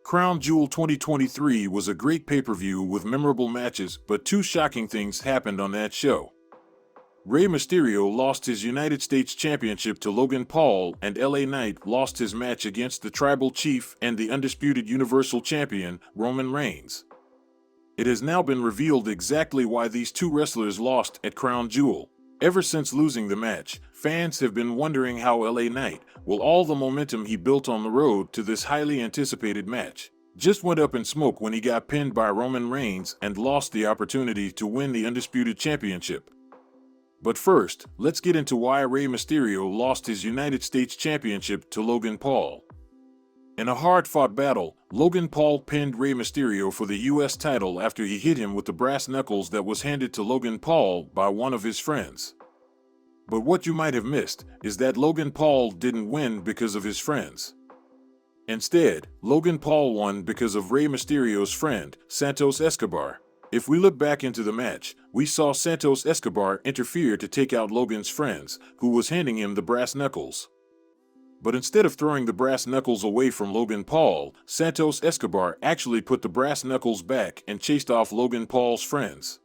Crown Jewel 2023 was a great pay-per-view with memorable matches, but two shocking things happened on that show. Rey Mysterio lost his United States Championship to Logan Paul, and LA Knight lost his match against the Tribal Chief and the Undisputed Universal Champion, Roman Reigns. It has now been revealed exactly why these two wrestlers lost at Crown Jewel. Ever since losing the match, fans have been wondering how LA Knight, with all the momentum he built on the road to this highly anticipated match, just went up in smoke when he got pinned by Roman Reigns and lost the opportunity to win the Undisputed Championship. But first, let's get into why Rey Mysterio lost his United States Championship to Logan Paul. In a hard-fought battle, Logan Paul pinned Rey Mysterio for the US title after he hit him with the brass knuckles that was handed to Logan Paul by one of his friends. But what you might have missed is that Logan Paul didn't win because of his friends. Instead, Logan Paul won because of Rey Mysterio's friend, Santos Escobar. If we look back into the match, we saw Santos Escobar interfere to take out Logan's friends, who was handing him the brass knuckles. But instead of throwing the brass knuckles away from Logan Paul, Santos Escobar actually put the brass knuckles back and chased off Logan Paul's friends.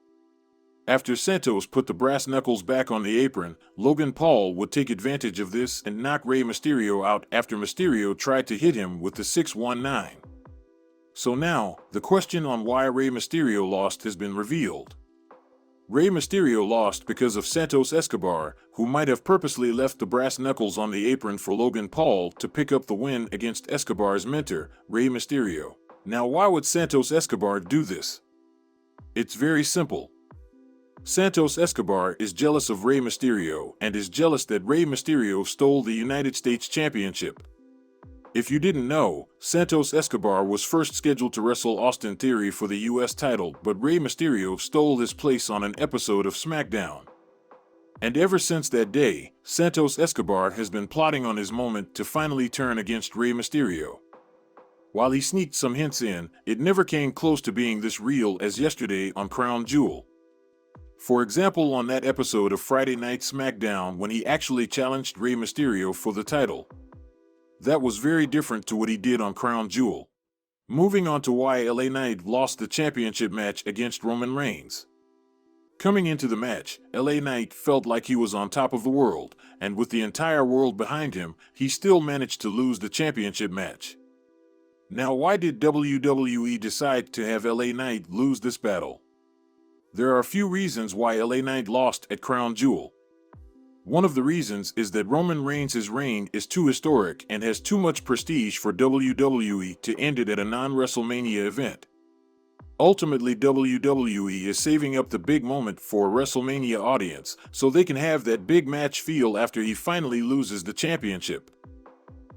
After Santos put the brass knuckles back on the apron, Logan Paul would take advantage of this and knock Rey Mysterio out after Mysterio tried to hit him with the 619. So now, the question on why Rey Mysterio lost has been revealed. Rey Mysterio lost because of Santos Escobar, who might have purposely left the brass knuckles on the apron for Logan Paul to pick up the win against Escobar's mentor, Rey Mysterio. Now, why would Santos Escobar do this? It's very simple. Santos Escobar is jealous of Rey Mysterio and is jealous that Rey Mysterio stole the United States Championship. If you didn't know, Santos Escobar was first scheduled to wrestle Austin Theory for the US title, but Rey Mysterio stole his place on an episode of SmackDown. And ever since that day, Santos Escobar has been plotting on his moment to finally turn against Rey Mysterio. While he sneaked some hints in, it never came close to being this real as yesterday on Crown Jewel. For example, on that episode of Friday Night SmackDown when he actually challenged Rey Mysterio for the title. That was very different to what he did on Crown Jewel. Moving on to why LA Knight lost the championship match against Roman Reigns. Coming into the match, LA Knight felt like he was on top of the world, and with the entire world behind him, he still managed to lose the championship match. Now, why did WWE decide to have LA Knight lose this battle? There are a few reasons why LA Knight lost at Crown Jewel. One of the reasons is that Roman Reigns' reign is too historic and has too much prestige for WWE to end it at a non-WrestleMania event. Ultimately, WWE is saving up the big moment for a WrestleMania audience so they can have that big match feel after he finally loses the championship.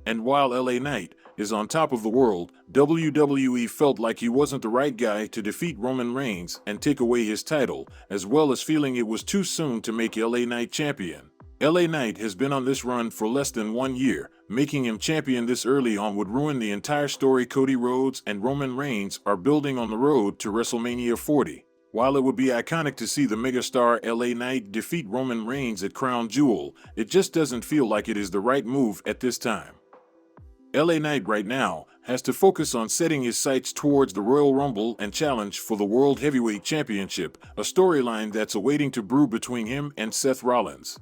And while LA Knight is on top of the world, WWE felt like he wasn't the right guy to defeat Roman Reigns and take away his title, as well as feeling it was too soon to make LA Knight champion. LA Knight has been on this run for less than 1 year. Making him champion this early on would ruin the entire story Cody Rhodes and Roman Reigns are building on the road to WrestleMania 40. While it would be iconic to see the megastar LA Knight defeat Roman Reigns at Crown Jewel, it just doesn't feel like it is the right move at this time. LA Knight right now has to focus on setting his sights towards the Royal Rumble and challenge for the World Heavyweight Championship, a storyline that's awaiting to brew between him and Seth Rollins.